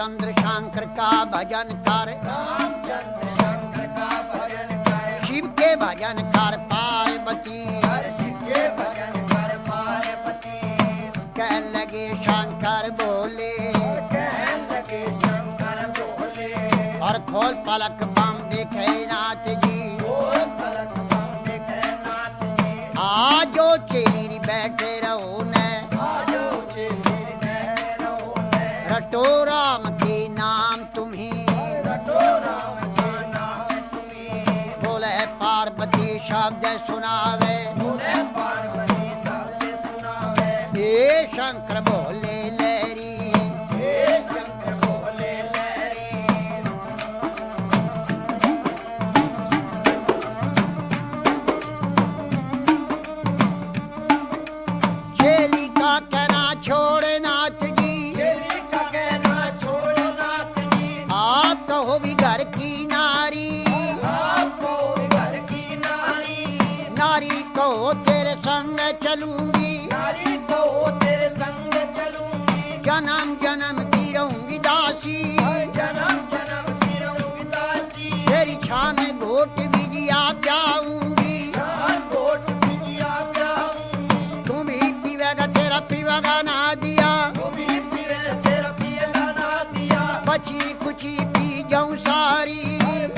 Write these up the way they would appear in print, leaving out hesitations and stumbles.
रामचंद्र शंकर का भजन कर, रामचंद्र शंकर का भजन कर, शिव के भजन कर पार्वती। शिव के भजन कर पार्वती। कह लगे शंकर बोले, कहने लगे शंकर बोले, और खोल पलक बम देखे नाथ जी। और पलक बम देखे नाथ जी। आजो चेरी बैठे रहो ने, आजो चेरी बैठे रहो ने, रटो राम के नाम तुम्हें, रटो राम के नाम तुम्हें। बोले पार्वती शब्द सुनावे, बोले पार्वती शब्द सुनावे। हे शंकर बोले लहरी, हे शंकर बोले लहरी। चेली का कहना छोड़ नाथ जी, चेली का कहना छोड़ो नाथ जी। आप कहो भी घर की नारी, आपको घर की नारी, नारी कहो तेरे संग चलूंगी, नारी को तेरे संग चलूंगी। जन्म जन्म की रहूंगी दासी, जन्म जन्म की रहूंगी दासी। तेरी छां में घोट बिजिया जाऊंगी, जान कोट बिटिया जाऊंगी। तुम ही पीवेगा तेरा पीवेगा ना दिया, तू भी पीवे तेरा पिएगा ना दिया। बची कुची पी जाऊं सारी,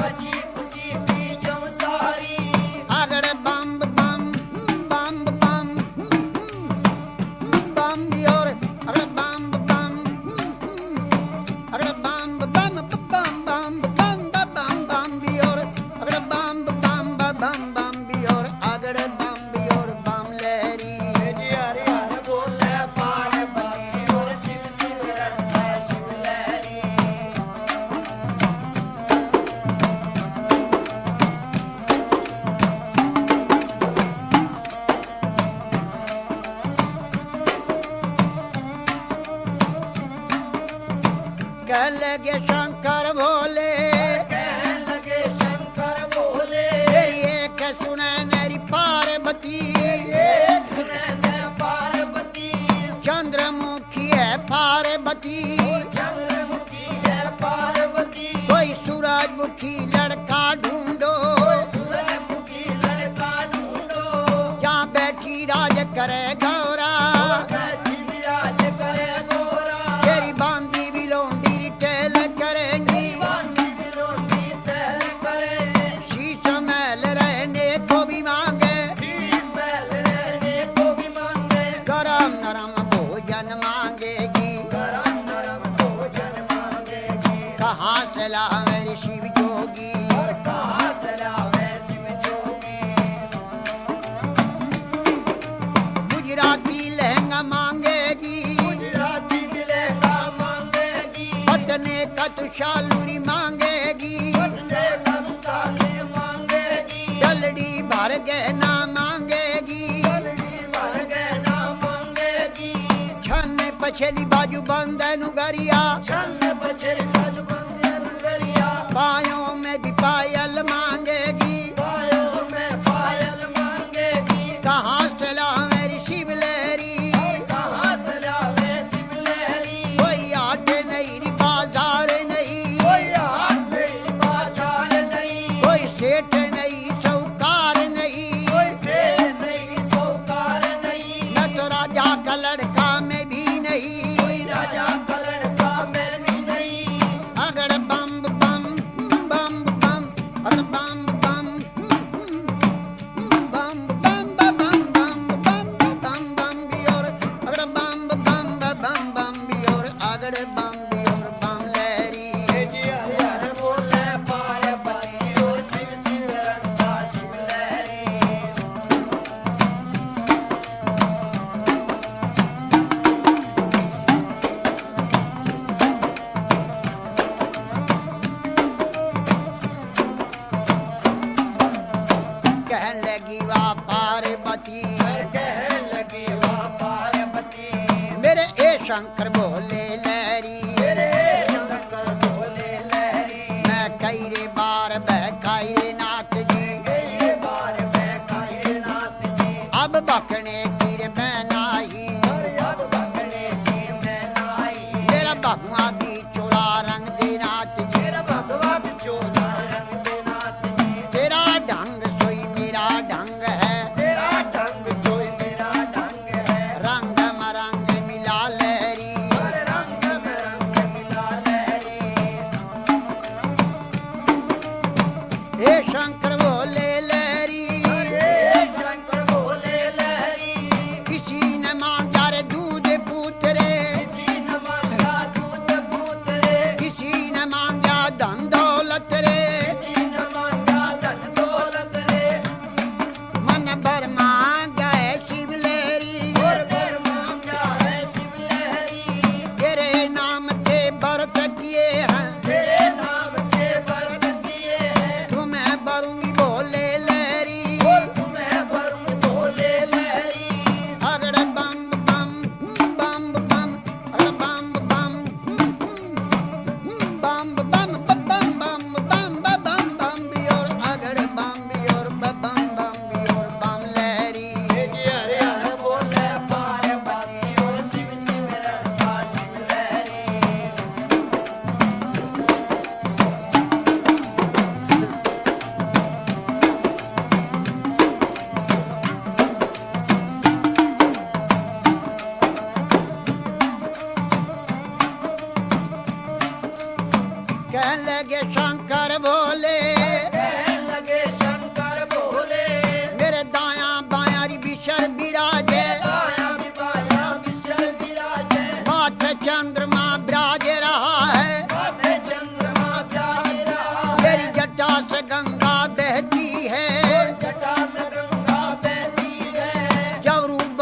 बची कुची पी जाऊं सारी। अगर बम बम बम बम बम भी और अगर बम बम अगर बम बम बम बम बम बम बम भी और अगर बम बम बम बम भी और अगर बम भी और बम लहरी। जी हरि हरि बोले पार्वती और शिव शिव रटता शिव लहरी। कह लगे शंकर भोले, कहने लगे शंकर बोले, तेरी एक सुने मेरी पार्वती, एक सुने पार्वती। चंद्रमुखी है पार्वती, चंद्रमुखी है पार्वती। कोई सूरजमुखी लड़का ढूंढो, सूरजमुखी लड़का ढूंढो। जहाँ बैठी राज करे गौरा, बैठी विराज करे गोरा। तेरी बांधी भी लोंडी टेल करेंगी, बांधी बिलोंडी चल करे। शीश महल रहने को भी मांगे, शीश महल रहने को भी मांगे। गरम नरम भोजन मांगेगी, गरम नरम भोजन मांगेगी। कहाँ से ला मेरी शिव जोगी, और कहाँ चलावे शिव जोगी। गुजराती लहंगा मांगेगी, गुजराती लहंगा मांगेगी। पटने का तुषालूरी मांगेगी, से सब साले मांगेगी। जलडी भर गहना मांगेगी, भर गहना मांगेगी। छन पछली बाजू बंदन गरिया, छन्न बछर खज बंदे नगरिया। पायों में भी पायल मांगेगी, पायों में पायल मांगेगी। कहाँ से ला मेरी शिव लहरी, कहाँ चलावे शिव लहरी। कोई आट नहीं री बाजार नहीं, कोई हाथ नहीं बाजार नहीं। कोई सेठ नहीं साहूकार नहीं, कोई सेठ नहीं साहूकार नहीं। न तो राजा का लड़का में भी नहीं, कोई राजा का लड़का में भी नहीं। अगर बम बम बम बम अगर बम बम बम बम बम बम बम बम बम भी और अगर बम बम बम बम भी और अगर बम भी और बम लहरी। जी हरि हरि बोले पार्वती और शिव शिव रटता शिव लहरी। कह लगी वाह पार्वती, कहने लगी वाह पार्वती। मेरे ए शंकर बोले लहरी, मेरे शंकर बोले लहरी। मैं कई रे बार बहकाई रे नाथ जी, कई बार मैं खाए नाथ जी। अब बकने की रे मैं नाही, और अब भगने की मैं नाई। मेरा बहुआ भी चुरा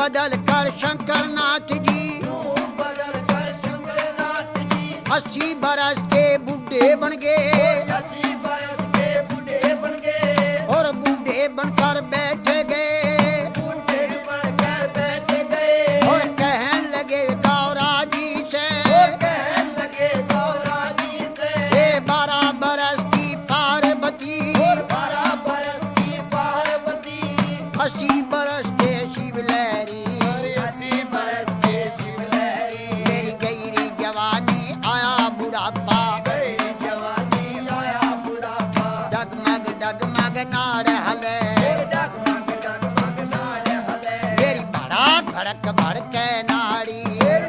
बदल कर शंकर नाथ जी, रूप बदल कर शंकरनाथ जी, 80 बरस के बूढ़े बन गए 80 बरस के बूढ़े बन गए, और बूढ़े बनकर बैठ गए बूढ़े बनकर बैठ गए, और कहने लगे गौरा जी से, कहने लगे गौरा जी से, ये 12 बरस की पार्वती 12 बरस की पार्वती, 80 बरस के शिवलहरी, 80 बरस के शिवलहरी, मेरी गईरी जवानी आया बुढ़ापा, गई जवानी आया बुढ़ापा, डगमग नाड़ हले, डगमग डगमग नाड़ हले, मेरी भड़क भड़क भड़के नाड़ी,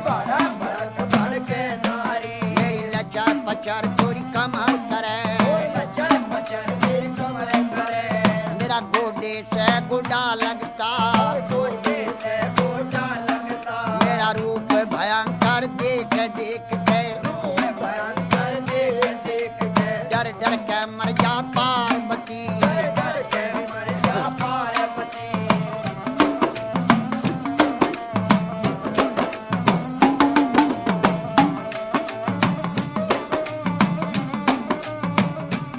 बड़ा भड़क भड़के नारी, मेरी लचर पचर चोरी कमर करे, लचर पचर मेरी कमर करे, मेरा गोडे से गुडा लगता, गोटे से गोटा लगता, मेरा रूप भयंकर देख देख के भयंकर देख देख के, डर डर के मर जा पार्वती, डर के मर जा पार्वती,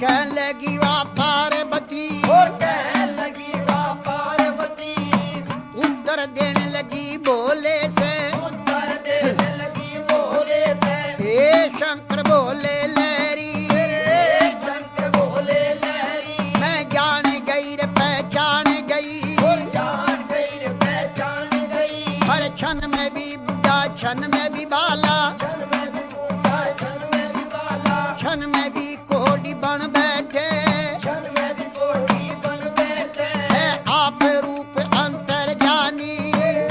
कहने लगी वाह पार्वती, कहने लगी वाह पार्वती, उत्तर देने लगी बोले से, उत्तर देने लगी बोले से, हे शंकर बोले लहरी, हे शंकर बोले लहरी, मैं जान गई रे पहचान गई, जान गई रे पहचान गई, हर क्षण में भी बुढ़ा क्षण में भी बाला, क्षण में भी बूढ़ा क्षण में भी बाला, क्षण में भी कोडी बन बैठे, क्षण में भी कोटी बन बैठे, है आप रूप अंतर जानी,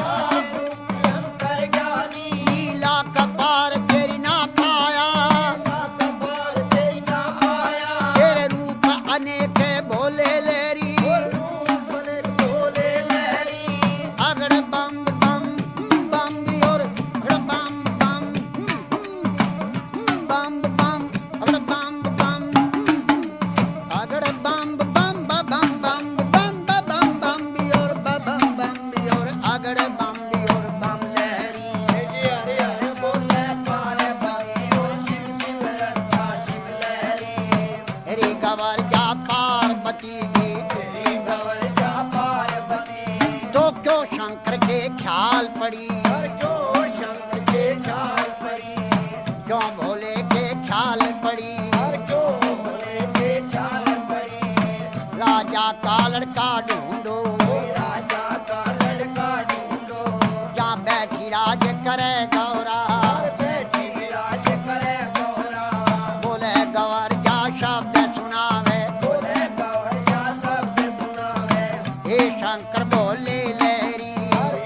आप रूप अंतर ज्ञानी, लीला कपार तेरी ना पाया, कपार से ना आया, तेरे रूप अनेक भोले लहरी, रूप बने बोले लहरी, अगड़ बम बम बम और बम बम बम बम अगड़ बम बम अगड़ बम बम बम बम बम बम बम और बम बम और अगड़ बम और बम लहरी, हरे हरे बोले पार्वती और शिव शिव रटा शिव लहरी, रे गवर जा पार्वती जी, तेरी गवर जा पार्वती, तो क्यों शंकर के ख्याल पड़ी, जो शंकर के ख्याल पड़ी, क्यों भोले के ख्याल पड़ी, जो भोले के ख्याल पड़ी, राजा का लड़का ढूंढो, राजा का लड़का ढूंढो, जहाँ बैठी राज करे गौरा, बैठी विराज करे गौरा, बोले गवर जा शब्द सुनावे, बोले गौर जा शब्द सुनावे, हे शंकर बोले लहरी,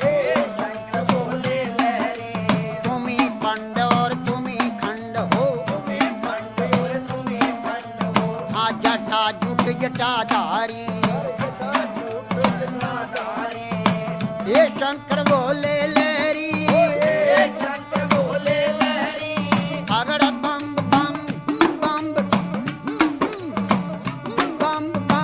हे शंकर बोले लहरी, तुम्ही पंड और तुम्ही खंड हो, तुम्हें खंड और तुम्हें खंड हो, हाँ जटा जुट जटाधारी, जटा झूठ जटाधारी, हे शंकर बोले लहरी, हे शंकर बोले लहरी, अगड़ बम बम बम बम बम बम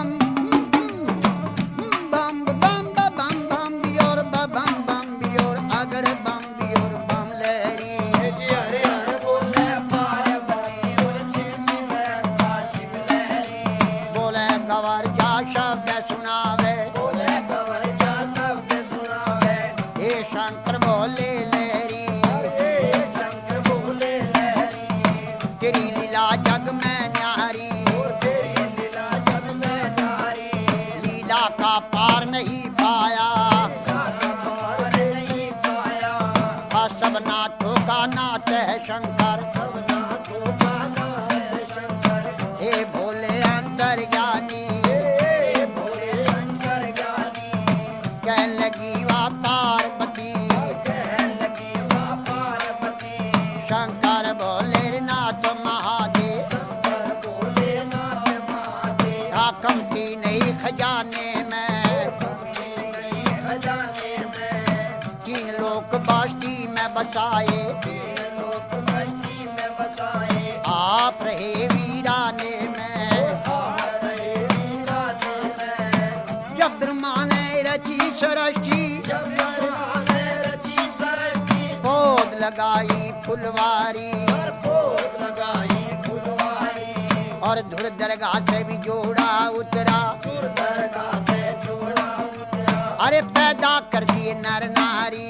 बम बम बम बियोर बम बम बियोर अगड़ बम बियोर बम लहरी, हरे हरे बोले पार्वती और शिव शिव रटा शिव लहरी, बोले गवर जा शब्द सुनावे, बोले गौर जा शब्द सुनावे, हे शंकर बोले लहरी, हे शंकर बोले लहरी, तेरी लीला जग में न्यारी, तेरी लीला सब में नारी, लीला का पार नहीं पाया, पार नहीं पाया, सब नाथों का नाथ है शंकर, सब नाथों का नाम है शंकर, हे भोले अंतर्ज्ञानी, हे भोले शंकर ज्ञानी, कहने लगी वाह पार्वती, कहने लगी वाह पार्वती, शंकर भोले नाथ महादेव, शंकर बोले नाथ महादेव, कमती नहीं खजाने में, खजाने में, 3 लोक बास्ती में बसाए, लोक बस्ती में बसाए, आप रहे वीराने में, रहे वीराने में, जब ब्रह्मा ने रची सृष्टि, जब लगाई फुलवारी भोग लगाई फुलवारी और धुर दरगाह से भी जोड़ा उतरा दरगाह से जोड़ा उतरा अरे पैदा कर दिए नर नारी